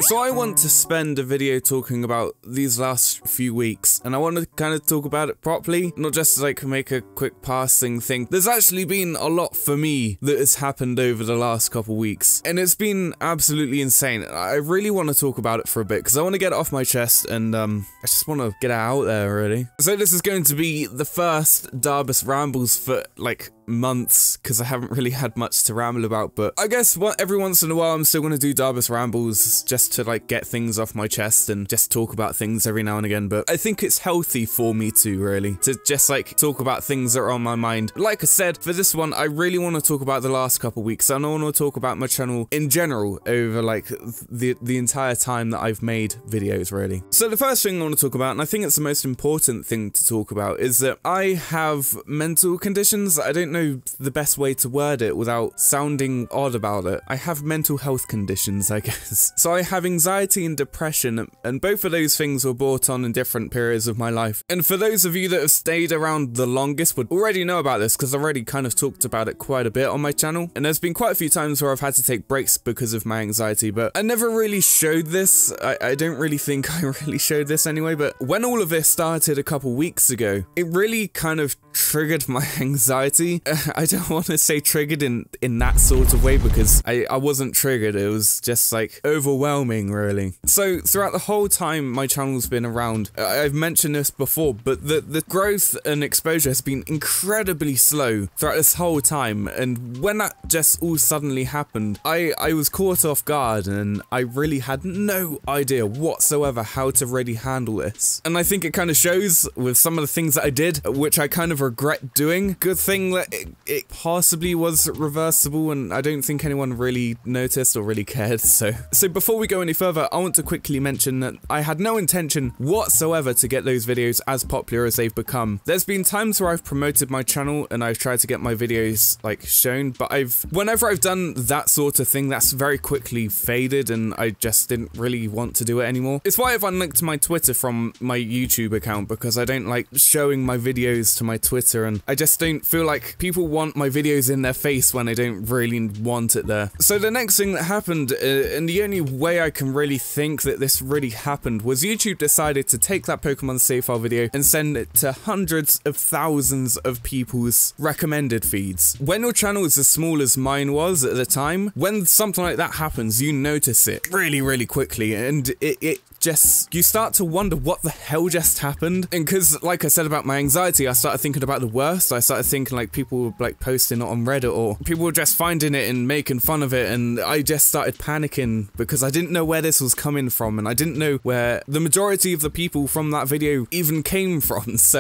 So I want to spend a video talking about these last few weeks, and I want to kind of talk about it properly, not just like make a quick passing thing. There's actually been a lot for me that has happened over the last couple weeks, and it's been absolutely insane. I really want to talk about it for a bit, because I want to get it off my chest, and I just want to get it out there, really. So this is going to be the first Darbus Rambles for, like, months, because I haven't really had much to ramble about, but I guess every once in a while I'm still going to do Darbus Rambles just to like get things off my chest and just talk about things every now and again. But I think it's healthy for me to really just like talk about things that are on my mind. Like I said, for this one I really want to talk about the last couple weeks, and I want to talk about my channel in general over like the entire time that I've made videos, really. So the first thing I want to talk about, and I think it's the most important thing to talk about, is that I have mental conditions. I don't know the best way to word it without sounding odd about it. I have mental health conditions, I guess. So I have anxiety and depression, and both of those things were brought on in different periods of my life. And for those of you that have stayed around the longest would already know about this, because I've already kind of talked about it quite a bit on my channel. And there's been quite a few times where I've had to take breaks because of my anxiety, but I never really showed this. I don't really think I really showed this anyway, but when all of this started a couple weeks ago, it really kind of triggered my anxiety. I don't want to say triggered in that sort of way, because I wasn't triggered. It was just like overwhelming, really. So throughout the whole time my channel's been around, I've mentioned this before, but the growth and exposure has been incredibly slow throughout this whole time. And when that just all suddenly happened, I was caught off guard, and I really had no idea whatsoever how to really handle this. And I think it kind of shows with some of the things that I did, which I kind of regret doing. Good thing that it possibly was reversible, and I don't think anyone really noticed or really cared. So before we go any further, I want to quickly mention that I had no intention whatsoever to get those videos as popular as they've become. There's been times where I've promoted my channel and I've tried to get my videos like shown, but whenever I've done that sort of thing, that's very quickly faded, and I just didn't really want to do it anymore. It's why I've unlinked my Twitter from my YouTube account, because I don't like showing my videos to my Twitter, and I just don't feel like people want my videos in their face when I don't really want it there. So the next thing that happened, and the only way I can really think that this really happened, was YouTube decided to take that Pokemon Savefile video and send it to hundreds of thousands of people's recommended feeds. When your channel is as small as mine was at the time, when something like that happens, you notice it really, really quickly, and you start to wonder what the hell just happened. And because, like I said about my anxiety, I started thinking about the worst. I started thinking like people were like posting it on Reddit, or people were just finding it and making fun of it, and I just started panicking because I didn't know where this was coming from, and I didn't know where the majority of the people from that video even came from. So,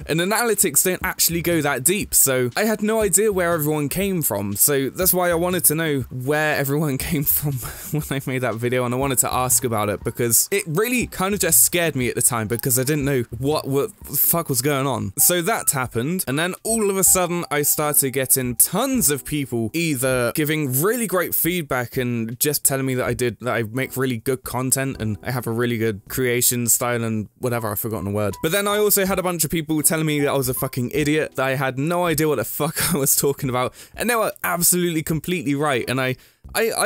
and analytics don't actually go that deep, so I had no idea where everyone came from. So that's why I wanted to know where everyone came from when I made that video, and I wanted to ask about it, because it really kind of just scared me at the time, because I didn't know what the fuck was going on. So that happened, and then all of a sudden I started getting tons of people either giving really great feedback and just telling me that I make really good content and I have a really good creation style and whatever, I've forgotten the word. But then I also had a bunch of people telling me that I was a fucking idiot, that I had no idea what the fuck I was talking about, and they were absolutely completely right, and I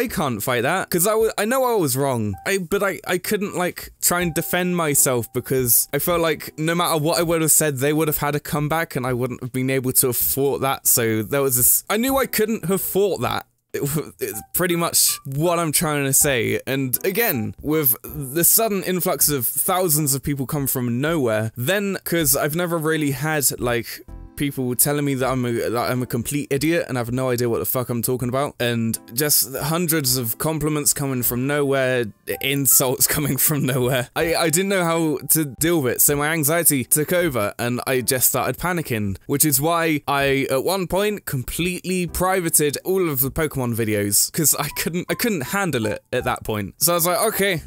can't fight that, because I know I was wrong, but I couldn't like try and defend myself, because I felt like no matter what I would have said, they would have had a comeback and I wouldn't have been able to have fought that. So there was this, I knew I couldn't have fought that. It's pretty much what I'm trying to say. And again, with the sudden influx of thousands of people come from nowhere, then, because I've never really had like people telling me that I'm a complete idiot and I have no idea what the fuck I'm talking about, and just hundreds of compliments coming from nowhere, insults coming from nowhere. I didn't know how to deal with it, so my anxiety took over and I just started panicking, which is why I at one point completely privated all of the Pokemon videos, because I couldn't handle it at that point. So I was like, okay,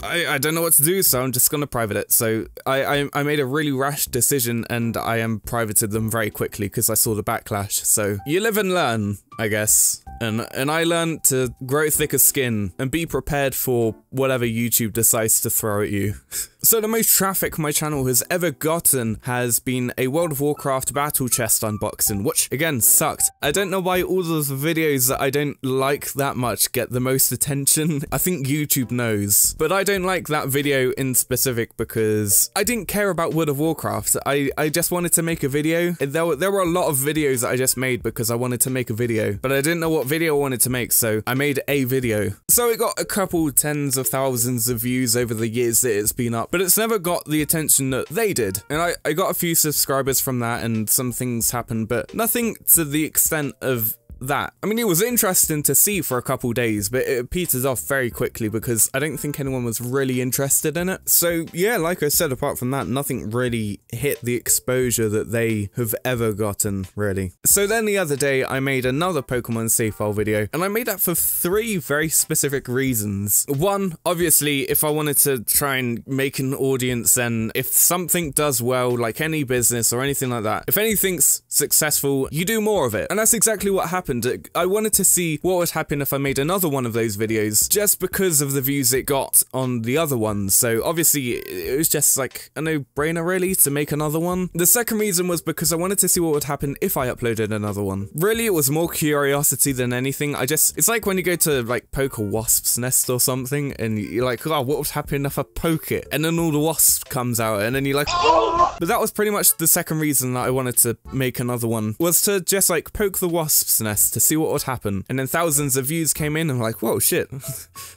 I don't know what to do, so I'm just gonna private it. So I made a really rash decision, and I privated them very quickly because I saw the backlash. So you live and learn. I guess. And I learned to grow thicker skin and be prepared for whatever YouTube decides to throw at you. So the most traffic my channel has ever gotten has been a World of Warcraft battle chest unboxing, which again sucked. I don't know why all of the videos that I don't like that much get the most attention. I think YouTube knows. But I don't like that video in specific because I didn't care about World of Warcraft. I just wanted to make a video. There were a lot of videos that I just made because I wanted to make a video, but I didn't know what video I wanted to make, so I made a video. So it got a couple tens of thousands of views over the years that it's been up, but it's never got the attention that they did. And I got a few subscribers from that and some things happened, but nothing to the extent of that. I mean, it was interesting to see for a couple days, but it peters off very quickly because I don't think anyone was really interested in it. So yeah, like I said, apart from that, nothing really hit the exposure that they have ever gotten, really. So then the other day, I made another Pokemon Savefile video, and I made that for 3 very specific reasons. One, obviously, if I wanted to try and make an audience, then if something does well, like any business or anything like that, if anything's successful, you do more of it. And that's exactly what happened. I wanted to see what would happen if I made another one of those videos, just because of the views it got on the other ones. So obviously it was just like a no-brainer really to make another one. The second reason was because I wanted to see what would happen if I uploaded another one. Really, it was more curiosity than anything. It's like when you go to like poke a wasp's nest or something and you're like, oh, what would happen if I poke it? And then all the wasps comes out and then you're like, oh! But that was pretty much the second reason that I wanted to make another one, was to just like poke the wasp's nest to see what would happen. And then thousands of views came in and I'm like, whoa, shit.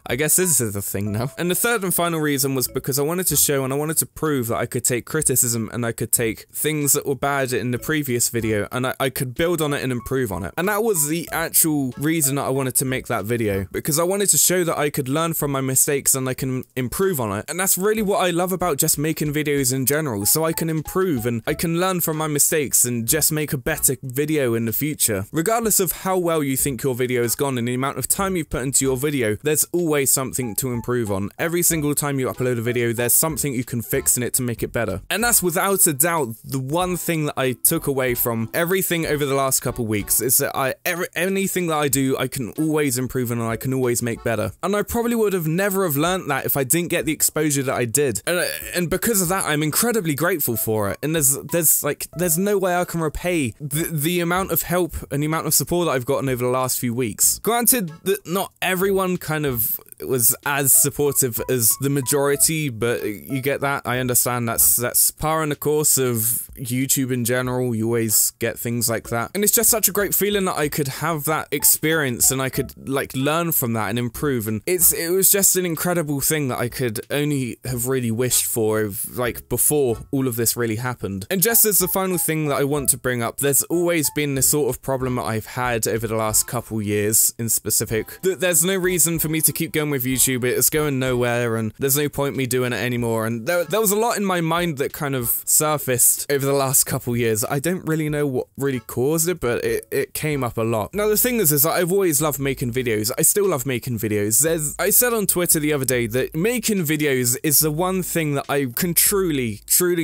I guess this is a thing now. And the third and final reason was because I wanted to show and I wanted to prove that I could take criticism and I could take things that were bad in the previous video and I could build on it and improve on it. And that was the actual reason that I wanted to make that video, because I wanted to show that I could learn from my mistakes and I can improve on it. And that's really what I love about just making videos in general, so I can improve and I can learn from my mistakes and just make a better video in the future. Regardless of how well you think your video has gone and the amount of time you've put into your video, there's always something to improve on. Every single time you upload a video, there's something you can fix in it to make it better. And that's without a doubt the one thing that I took away from everything over the last couple weeks, is that anything that I do, I can always improve on and I can always make better. And I probably would have never have learnt that if I didn't get the exposure that I did. And because of that, I'm incredibly grateful for it. And there's no way I can repay the amount of help and the amount of support that I've gotten over the last few weeks. Granted that not everyone kind of was as supportive as the majority, but you get that. I understand that's par in the course of YouTube in general. You always get things like that. And it's just such a great feeling that I could have that experience and I could like learn from that and improve. And it was just an incredible thing that I could only have really wished for like before all of this really happened. And just as the final thing that I want to bring up, there's always been this sort of problem that I've had over the last couple years in specific, that there's no reason for me to keep going with YouTube. It's going nowhere and there's no point me doing it anymore. And there was a lot in my mind that kind of surfaced over the last couple years. I don't really know what really caused it, but it came up a lot. Now the thing is that I've always loved making videos. I still love making videos. I said on Twitter the other day that making videos is the one thing that I can truly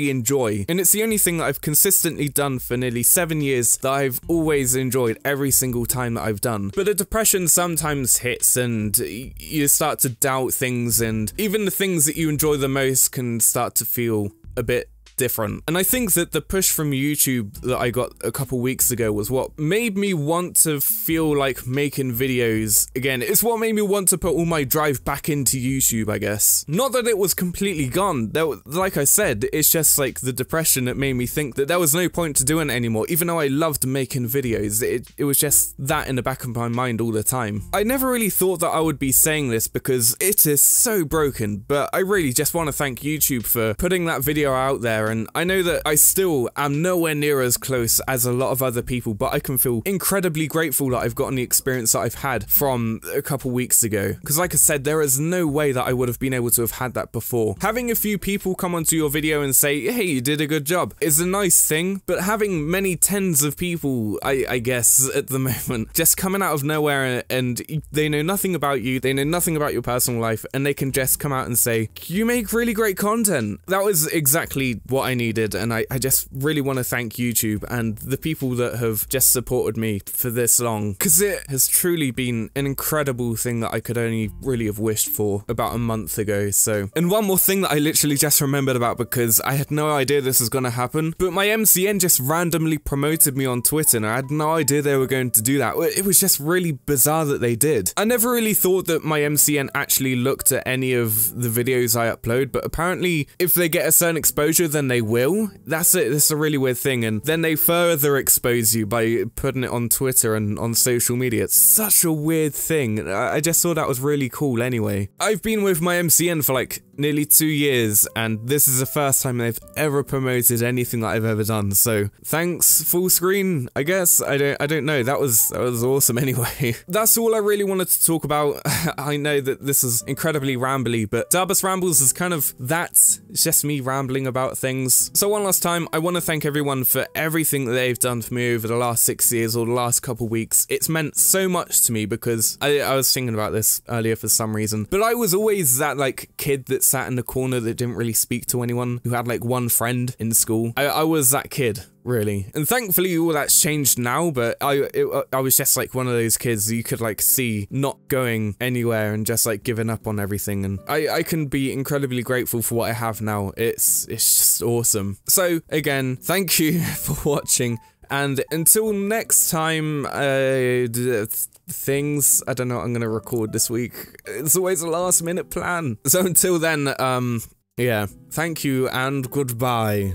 enjoy. And it's the only thing that I've consistently done for nearly 7 years that I've always enjoyed every single time that I've done. But the depression sometimes hits and you start to doubt things, and even the things that you enjoy the most can start to feel a bit different. And I think that the push from YouTube that I got a couple weeks ago was what made me want to feel like making videos again. It's what made me want to put all my drive back into YouTube, I guess. Not that it was completely gone. Like I said, it's just like the depression that made me think that there was no point to doing it anymore, even though I loved making videos. It was just that in the back of my mind all the time. I never really thought that I would be saying this because it is so broken, but I really just want to thank YouTube for putting that video out there. And I know that I still am nowhere near as close as a lot of other people, but I can feel incredibly grateful that I've gotten the experience that I've had from a couple weeks ago. Because like I said, there is no way that I would have been able to have had that before. Having a few people come onto your video and say, hey, you did a good job, is a nice thing, but having many tens of people, I guess, at the moment, just coming out of nowhere and they know nothing about you, they know nothing about your personal life, and they can just come out and say, you make really great content. That was exactly what I needed, and I just really want to thank YouTube and the people that have just supported me for this long, because it has truly been an incredible thing that I could only really have wished for about a month ago. So, and one more thing that I literally just remembered about, because I had no idea this was gonna happen, but my MCN just randomly promoted me on Twitter, and I had no idea they were going to do that. It was just really bizarre that they did. I never really thought that my MCN actually looked at any of the videos I upload, but apparently if they get a certain exposure, then they will. That's it. This is a really weird thing, and then they further expose you by putting it on Twitter and on social media. It's such a weird thing. I just thought that was really cool anyway. I've been with my MCN for like nearly 2 years, and this is the first time they've ever promoted anything that I've ever done. So thanks, full screen, I guess. I don't know. That was awesome anyway. That's all I really wanted to talk about. I know that this is incredibly rambly, but Darbus Rambles is kind of that. It's just me rambling about things. So one last time, I want to thank everyone for everything that they've done for me over the last 6 years or the last couple weeks. It's meant so much to me, because I was thinking about this earlier for some reason, but I was always that like kid that sat in the corner that didn't really speak to anyone, who had like one friend in school. I was that kid, really. And thankfully all that's changed now, but I was just like one of those kids you could like see not going anywhere and just like giving up on everything, and I can be incredibly grateful for what I have now. It's just awesome. So again, thank you for watching, and until next time, things, I don't know what I'm gonna record this week. It's always a last minute plan. So until then, yeah, thank you and goodbye.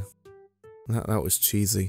That was cheesy.